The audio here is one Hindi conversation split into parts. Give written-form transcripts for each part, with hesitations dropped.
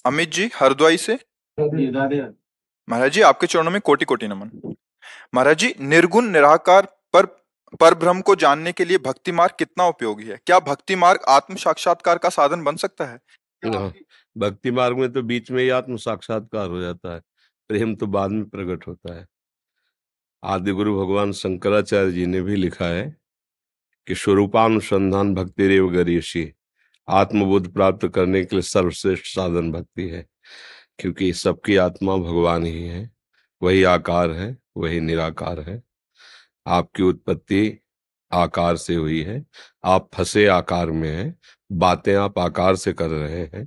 अमित जी हरद्वाई से। महाराज जी आपके चरणों में कोटि कोटि नमन। महाराज जी निर्गुण निराकार पर पर ब्रह्म को जानने के लिए भक्ति मार्ग कितना उपयोगी है? क्या भक्ति मार्ग आत्म साक्षात्कार का साधन बन सकता है? हाँ, भक्ति मार्ग में तो बीच में ही आत्म साक्षात्कार हो जाता है, प्रेम तो बाद में प्रकट होता है। आदि गुरु भगवान शंकराचार्य जी ने भी लिखा है कि स्वरूपानुसंधान भक्ति रेव गरीयसी, आत्मबोध प्राप्त करने के लिए सर्वश्रेष्ठ साधन भक्ति है। क्योंकि सबकी आत्मा भगवान ही है, वही आकार है, वही निराकार है। आपकी उत्पत्ति आकार से हुई है, आप फंसे आकार में हैं, बातें आप आकार से कर रहे हैं,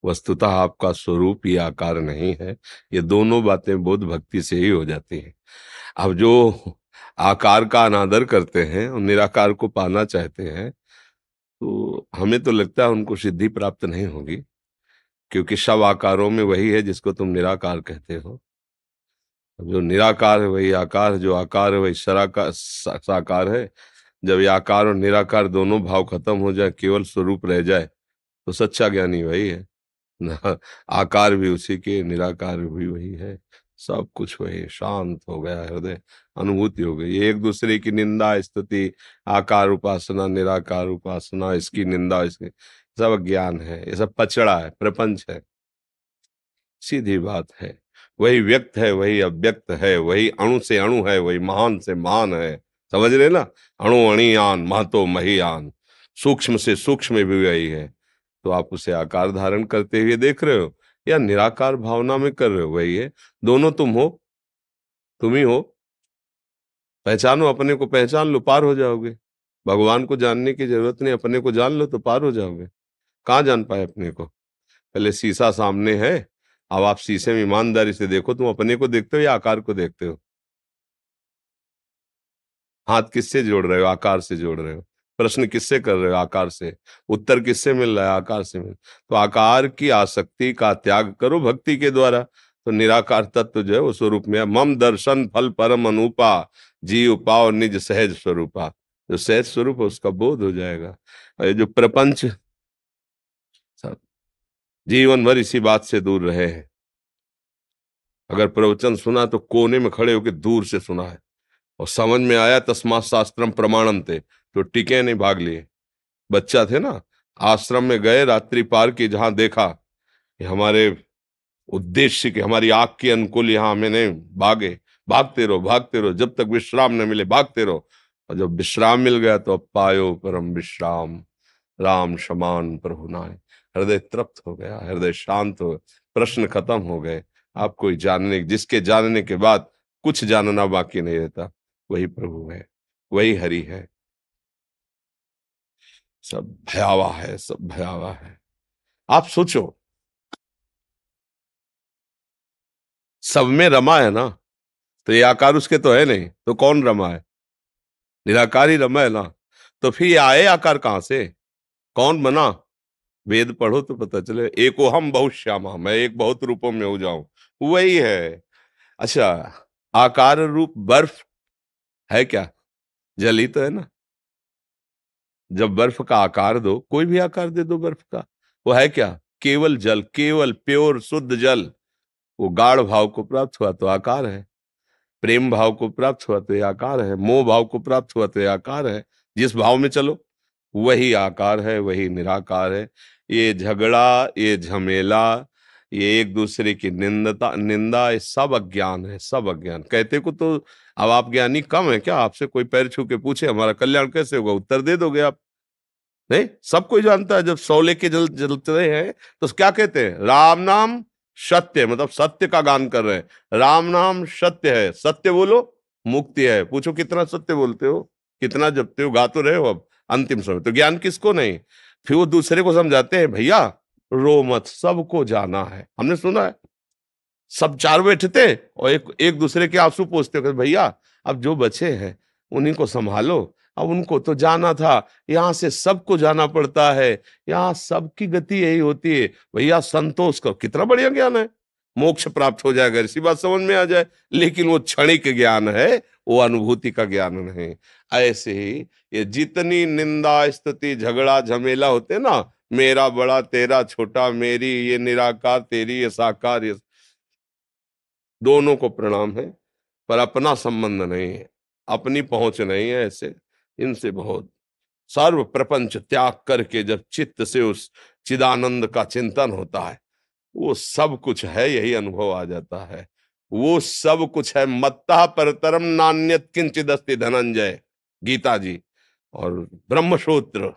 वस्तुतः आपका स्वरूप ये आकार नहीं है। ये दोनों बातें बोध भक्ति से ही हो जाती हैं। अब जो आकार का अनादर करते हैं और निराकार को पाना चाहते हैं, तो हमें तो लगता है उनको सिद्धि प्राप्त नहीं होगी, क्योंकि सब आकारों में वही है जिसको तुम निराकार कहते हो। जो निराकार है वही आकार है, जो आकार है वही साकार है। जब ये आकार और निराकार दोनों भाव खत्म हो जाए, केवल स्वरूप रह जाए, तो सच्चा ज्ञानी वही है ना। आकार भी उसी के, निराकार भी वही है, सब कुछ वही है। शांत हो गया हृदय, अनुभूति हो गई। ये एक दूसरे की निंदा स्तुति, आकार उपासना निराकार उपासना, इसकी निंदा इसकी, सब ज्ञान है, ये सब पचड़ा है, प्रपंच है। सीधी बात है। वही व्यक्त है, वही अव्यक्त है, वही अणु से अणु है, वही महान से महान है। समझ रहे ना? अणु अणियान महतो महियान, सूक्ष्म से सूक्ष्म भी वही है। तो आप उसे आकार धारण करते हुए देख रहे हो या निराकार भावना में कर रहे हो? वही है। दोनों तुम हो, तुम ही हो। पहचानो अपने को, पहचान लो, पार हो जाओगे। भगवान को जानने की जरूरत नहीं, अपने को जान लो तो पार हो जाओगे। कहाँ जान पाए अपने को? पहले शीशा सामने है, अब आप शीशे में ईमानदारी से देखो, तुम अपने को देखते हो या आकार को देखते हो? हाथ किससे जोड़ रहे हो? आकार से जोड़ रहे हो। प्रश्न किससे कर रहे हो? आकार से। उत्तर किससे मिल रहा है? आकार से मिल। तो आकार की आसक्ति का त्याग करो भक्ति के द्वारा, तो निराकार तत्व जो है वो स्वरूप में है। मम दर्शन फल परम अनुपा, जीव पाओ निज सहज स्वरूपा। जो सहज स्वरूप है उसका बोध हो जाएगा। और ये जो प्रपंच, सब जीवन भर इसी बात से दूर रहे हैं। अगर प्रवचन सुना तो कोने में खड़े होकर दूर से सुना है, और समझ में आया तस्मात् शास्त्रम प्रमाणम थे, तो टिके नहीं, भाग लिए। बच्चा थे ना, आश्रम में गए, रात्रि पार की, जहां देखा कि हमारे उद्देश्य के, हमारी आंख के अनुकूल यहाँ हमें नहीं, भागे। भागते रहो जब तक विश्राम न मिले, भागते रहो। और जब विश्राम मिल गया तो अब पायो परम विश्राम, राम समान प्रभु नाय। हृदय तृप्त हो गया, हृदय शांत हो, प्रश्न खत्म हो गए। आप कोई जानने, जिसके जानने के बाद कुछ जानना बाकी नहीं रहता, वही प्रभु है, वही हरि है। सब भयावह है, सब भयावह है। आप सोचो, सब में रमा है ना, तो ये आकार उसके तो है नहीं, तो कौन रमा है? निराकार ही रमा है ना। तो फिर ये आए आकार कहां से? कौन बना? वेद पढ़ो तो पता चले। एको हम बहुत श्यामा, मैं एक बहुत रूपों में हो जाऊं, वही है। अच्छा, आकार रूप बर्फ है क्या? जल ही तो है ना। जब बर्फ का आकार दो, कोई भी आकार दे दो बर्फ का, वो है क्या? केवल जल, केवल प्योर शुद्ध जल। वो गाढ़ भाव को प्राप्त हुआ तो आकार है, प्रेम भाव को प्राप्त हुआ तो ये आकार है, मोह भाव को प्राप्त हुआ तो ये आकार है। जिस भाव में चलो वही आकार है, वही निराकार है। ये झगड़ा, ये झमेला, ये एक दूसरे की निंदा, ये सब अज्ञान है, सब अज्ञान। कहते को तो अब आप ज्ञानी कम है क्या? आपसे कोई पैर छू के पूछे हमारा कल्याण कैसे होगा, उत्तर दे दोगे आप? नहीं, सब कोई जानता है। जब सौले के जलते हैं तो क्या कहते हैं? राम नाम सत्य, मतलब सत्य का गान कर रहे हैं। राम नाम सत्य है, सत्य बोलो मुक्ति है। पूछो कितना सत्य बोलते हो, कितना जपते हो? गा तो रहे हो अब अंतिम समय, तो ज्ञान किसको नहीं? फिर वो दूसरे को समझाते हैं, भैया रो मत, सबको जाना है। हमने सुना है, सब चार बैठते और एक एक दूसरे के आंसू पोंछते हो, भैया अब जो बचे हैं उन्हीं को संभालो, अब उनको तो जाना था, यहाँ से सबको जाना पड़ता है, यहाँ सबकी गति यही होती है। भैया संतोष करो। कितना बढ़िया ज्ञान है, मोक्ष प्राप्त हो जाएगा, इसी बात समझ में आ जाए। लेकिन वो क्षणिक ज्ञान है, वो अनुभूति का ज्ञान नहीं। ऐसे ही ये जितनी निंदा स्तुति झगड़ा झमेला होते हैं ना, मेरा बड़ा तेरा छोटा, मेरी ये निराकार तेरी ये साकार, ये दोनों को प्रणाम है, पर अपना संबंध नहीं है, अपनी पहुंच नहीं है। ऐसे इनसे बहुत सर्व प्रपंच त्याग करके जब चित्त से उस चिदानंद का चिंतन होता है, वो सब कुछ है, यही अनुभव आ जाता है। वो सब कुछ है, मत्तः परतरम नान्यत किंचिदस्ति धनंजय, गीता जी। और ब्रह्मसूत्र,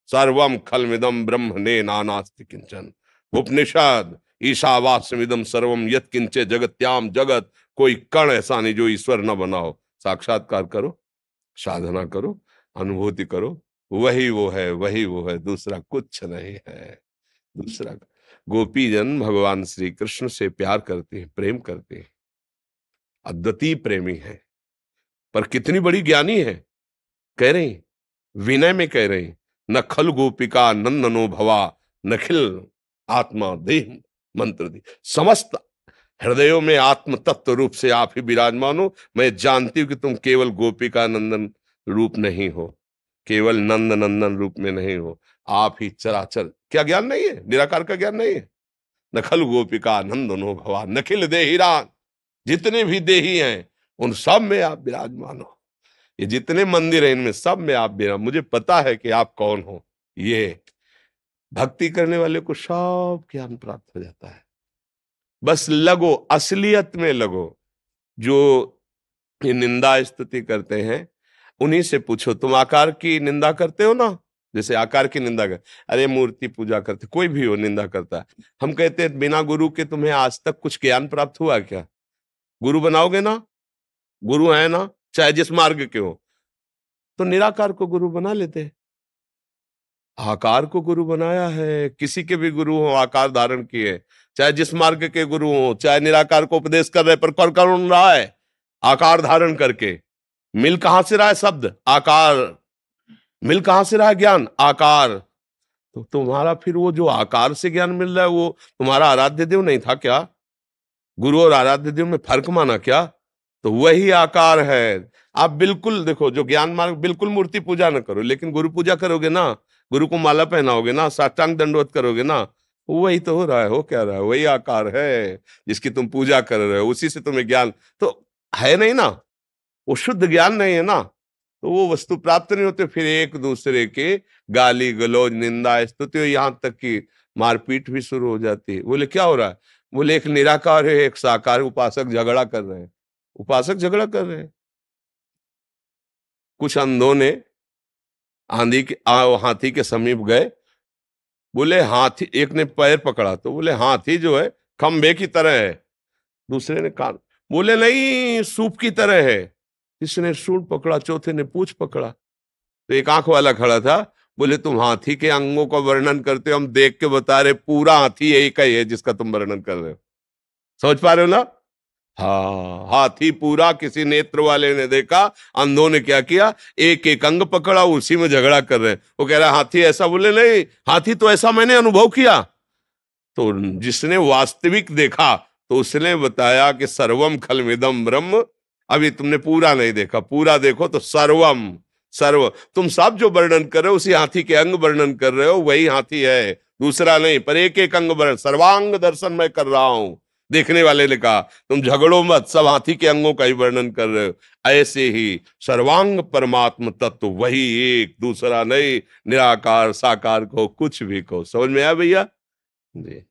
सर्वम खलमिदम ब्रह्मणे नानास्ति किंचन, उपनिषद, ईशावास्यमिदम सर्वम यत् किंचे जगत्याम जगत, कोई कण ऐसा नहीं जो ईश्वर न बनाओ। साक्षात्कार करो, साधना करो, अनुभूति करो, वही वो है, वही वो है, दूसरा कुछ नहीं है। दूसरा, गोपीजन भगवान श्री कृष्ण से प्यार करते हैं, प्रेम करते हैं, अद्वितीय प्रेमी है, पर कितनी बड़ी ज्ञानी है। कह रही, विनय में कह रही, न खल गोपिका नंदनो भवा, नखिल आत्मा देह मंत्र दी, समस्त हृदयों में आत्म तत्व रूप से आप ही विराजमान हो। मैं जानती हूं कि तुम केवल गोपिका नंदन रूप नहीं हो, केवल नंद नंदन रूप में नहीं हो, आप ही चराचर। क्या ज्ञान नहीं है? निराकार का ज्ञान नहीं है? नखल गोपिका नंदनो भवा, नखिल देहिरान, जितने भी देही हैं उन सब में आप विराजमान हो। ये जितने मंदिर हैं इनमें सब में आप विराजमान। मुझे पता है कि आप कौन हो। ये भक्ति करने वाले को सब ज्ञान प्राप्त हो जाता है। बस लगो, असलियत में लगो। जो ये निंदा स्तुति करते हैं उन्हीं से पूछो, तुम आकार की निंदा करते हो ना? जैसे आकार की निंदा कर, अरे मूर्ति पूजा करते, कोई भी हो निंदा करता है। हम कहते हैं बिना गुरु के तुम्हें आज तक कुछ ज्ञान प्राप्त हुआ क्या? गुरु बनाओगे ना, गुरु है ना, चाहे जिस मार्ग के हो, तो निराकार को गुरु बना लेते। आकार को गुरु बनाया है, किसी के भी गुरु हो आकार धारण किए, चाहे जिस मार्ग के गुरु हो, चाहे निराकार को उपदेश कर रहे, पर कर कौन रहा है? आकार धारण करके। मिल कहां से रहा है शब्द? आकार। मिल कहां से रहा है ज्ञान? आकार। तो तुम्हारा फिर वो जो आकार से ज्ञान मिल रहा है वो तुम्हारा आराध्य देव नहीं था क्या? गुरु और आराध्य देव में फर्क माना क्या? तो वही आकार है। आप बिल्कुल देखो, जो ज्ञान मार्ग, बिल्कुल मूर्ति पूजा न करो, लेकिन गुरु पूजा करोगे ना, गुरु को माला पहनाओगे ना, साष्टांग दंडवत करोगे ना, वही तो हो रहा है। हो क्या रहा है? वही आकार है जिसकी तुम पूजा कर रहे हो, उसी से तुम्हें ज्ञान तो है नहीं ना, वो शुद्ध ज्ञान नहीं है ना, तो वो वस्तु प्राप्त नहीं होते। फिर एक दूसरे के गाली गलौज, निंदा स्तुति, यहां तक कि मारपीट भी शुरू हो जाती है। बोले क्या हो रहा है? बोले एक निराकार है, एक साकार, उपासक झगड़ा कर रहे हैं। उपासक झगड़ा कर रहे हैं। कुछ अंधों ने हाथी के समीप गए, बोले हाथी, एक ने पैर पकड़ा तो बोले हाथी जो है खंबे की तरह है, दूसरे ने कान, बोले नहीं सूप की तरह है। इसने सूंड पकड़ा, चौथे ने पूंछ पकड़ा। तो एक आंख वाला खड़ा था, बोले तुम हाथी के अंगों का वर्णन करते हो, हम देख के बता रहे पूरा हाथी एक ही है जिसका तुम वर्णन कर रहे हो। समझ पा रहे हो ना? हाँ, हाथी पूरा किसी नेत्र वाले ने देखा, अंधों ने क्या किया, एक एक अंग पकड़ा, उसी में झगड़ा कर रहे हैं। वो कह रहा हाथी ऐसा, बोले नहीं हाथी तो ऐसा मैंने अनुभव किया। तो जिसने वास्तविक देखा तो उसने बताया कि सर्वम खलमिदम ब्रह्म। अभी तुमने पूरा नहीं देखा, पूरा देखो तो सर्वम, सर्व, तुम सब जो वर्णन कर रहे हो उसी हाथी के अंग वर्णन कर रहे हो, वही हाथी है, दूसरा नहीं। पर एक एक अंग वर्णन, सर्वांग दर्शन मैं कर रहा हूं। देखने वाले ने कहा तुम झगड़ो मत, सब हाथी के अंगों का ही वर्णन कर रहे हो। ऐसे ही सर्वांग परमात्म तत्व वही एक, दूसरा नहीं, निराकार साकार को कुछ भी कहो। समझ में आया भैया जी?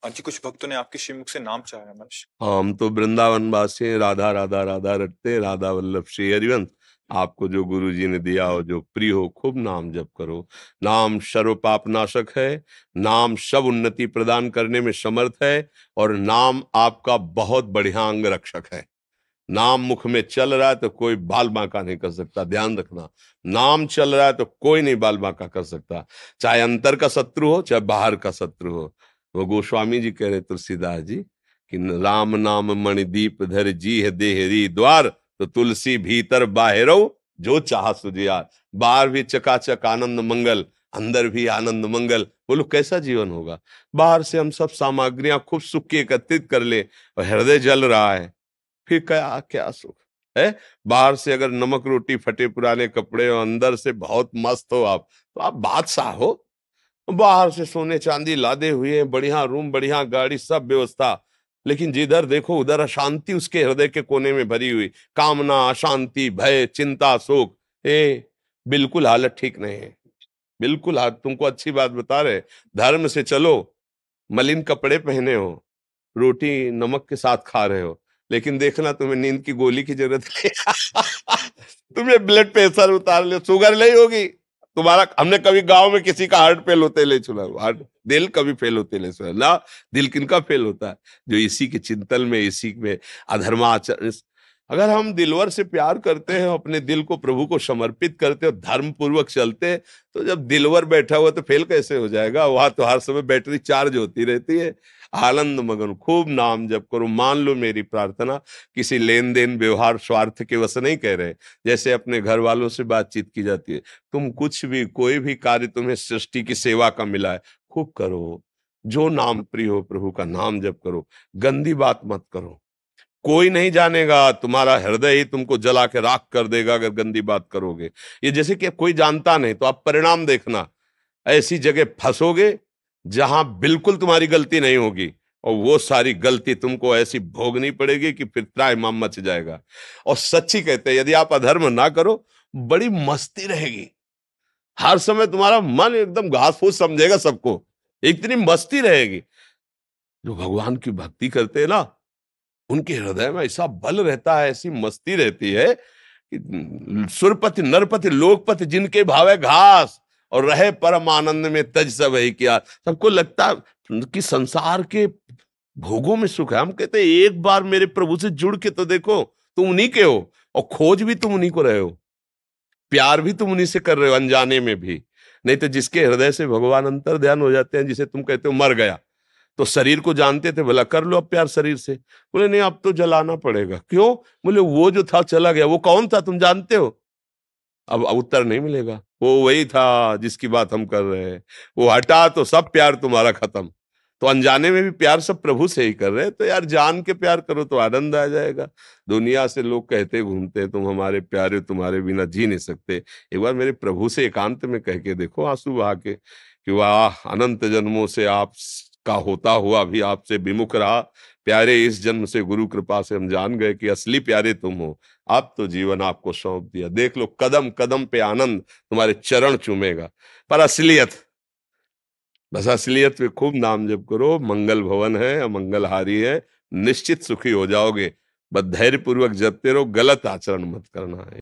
हाँ जी, कुछ भक्तों ने आपके श्रीमुख से नाम चाहा है महाराज। हम तो वृंदावन वासी हैं, राधा राधा राधा रटते, राधा वल्लभ श्री हरिवंश। आपको जो गुरु जी ने दिया हो, जो प्रिय हो, खूब नाम जप करो। नाम सर्व पाप नाशक है, नाम सब उन्नति प्रदान करने में समर्थ है, और नाम आपका बहुत बढ़िया अंग रक्षक है। नाम मुख में चल रहा है तो कोई बाल बांका नहीं कर सकता, ध्यान रखना। नाम चल रहा है तो कोई नहीं बाल बांका कर सकता, चाहे अंतर का शत्रु हो चाहे बाहर का शत्रु हो। वो गोस्वामी जी कह रहे तुलसीदास जी कि राम नाम मणिदीप धर जी है देहरी द्वार, तो तुलसी भीतर बाहरो जो चाह सुजियार। बाहर भी चकाचक आनंद मंगल, अंदर भी आनंद मंगल। बोलो कैसा जीवन होगा? बाहर से हम सब सामग्रियां खूब सुख की एकत्रित कर ले और हृदय जल रहा है, फिर क्या क्या सुख है? बाहर से अगर नमक रोटी, फटे पुराने कपड़े और अंदर से बहुत मस्त हो आप, तो आप बादशाह हो। बाहर से सोने चांदी लादे हुए हैं, बढ़िया रूम, बढ़िया गाड़ी, सब व्यवस्था, लेकिन जिधर देखो उधर अशांति उसके हृदय के कोने में भरी हुई, कामना, अशांति, भय, चिंता, शोक। बिल्कुल हालत ठीक नहीं है, बिल्कुल हालत। तुमको अच्छी बात बता रहे, धर्म से चलो, मलिन कपड़े पहने हो, रोटी नमक के साथ खा रहे हो, लेकिन देखना तुम्हें नींद की गोली की जरूरत नहीं। तुम्हें ब्लड प्रेशर उतार ले, शुगर नहीं होगी तुम्हारा। हमने कभी गांव में किसी का हार्ट फेल होते ले सुना? हार्ट, दिल कभी फेल होते ले सुना ना? दिल किनका फेल होता है? जो इसी के चिंतन में, इसी में अधर्माचरण। अगर हम दिलवर से प्यार करते हैं, अपने दिल को प्रभु को समर्पित करते हैं, धर्म पूर्वक चलते हैं, तो जब दिलवर बैठा हुआ तो फेल कैसे हो जाएगा? वहां तो हर समय बैटरी चार्ज होती रहती है। आनंद मगन खूब नाम जप करो। मान लो मेरी प्रार्थना, किसी लेन देन व्यवहार स्वार्थ के वश नहीं कह रहे, जैसे अपने घर वालों से बातचीत की जाती है, तुम कुछ भी, कोई भी कार्य तुम्हें सृष्टि की सेवा का मिला है, खूब करो। जो नाम प्रिय हो प्रभु का नाम जप करो, गंदी बात मत करो। कोई नहीं जानेगा, तुम्हारा हृदय ही तुमको जला के राख कर देगा अगर गंदी बात करोगे। ये जैसे कि कोई जानता नहीं, तो आप परिणाम देखना, ऐसी जगह फंसोगे जहां बिल्कुल तुम्हारी गलती नहीं होगी, और वो सारी गलती तुमको ऐसी भोगनी पड़ेगी कि फिर त्राहिमाम मच जाएगा। और सच्ची कहते हैं, यदि आप अधर्म ना करो, बड़ी मस्ती रहेगी। हर समय तुम्हारा मन एकदम घास फूस समझेगा सबको, इतनी मस्ती रहेगी। जो भगवान की भक्ति करते हैं ना, उनके हृदय में ऐसा बल रहता है, ऐसी मस्ती रहती है कि सुरपति नरपति लोकपति जिनके भावे घास, और रहे परम आनंद में तज सब है किया। सबको लगता है कि संसार के भोगों में सुख है। हम कहते हैं एक बार मेरे प्रभु से जुड़ के तो देखो, तुम उन्हीं के हो, और खोज भी तुम उन्हीं को रहे हो, प्यार भी तुम उन्हीं से कर रहे हो, अनजाने में भी। नहीं तो जिसके हृदय से भगवान अंतर ध्यान हो जाते हैं, जिसे तुम कहते हो मर गया, तो शरीर को जानते थे, भला कर लो अब प्यार शरीर से। बोले नहीं, अब तो जलाना पड़ेगा। क्यों? बोले वो जो था चला गया। वो कौन था तुम जानते हो? अब उत्तर नहीं मिलेगा। वो वही था जिसकी बात हम कर रहे हैं, वो हटा तो सब प्यार तुम्हारा खत्म। तो अनजाने में भी प्यार सब प्रभु से ही कर रहे हैं, तो यार जान के प्यार करो तो आनंद आ जाएगा। दुनिया से लोग कहते घूमते हैं तुम हमारे प्यारे, तुम्हारे बिना जी नहीं सकते। एक बार मेरे प्रभु से एकांत में कह के देखो, आंसू बहा के, कि वाह, अनंत जन्मों से आप का होता हुआ भी आपसे विमुख रहा, प्यारे इस जन्म से गुरु कृपा से हम जान गए कि असली प्यारे तुम हो। आप तो जीवन आपको सौंप दिया, देख लो कदम कदम पे आनंद तुम्हारे चरण चूमेगा। पर असलियत, बस असलियत पे खूब नाम जप करो। मंगल भवन है, अमंगलहारी है, निश्चित सुखी हो जाओगे। बस धैर्य पूर्वक जपते रहो, गलत आचरण मत करना है।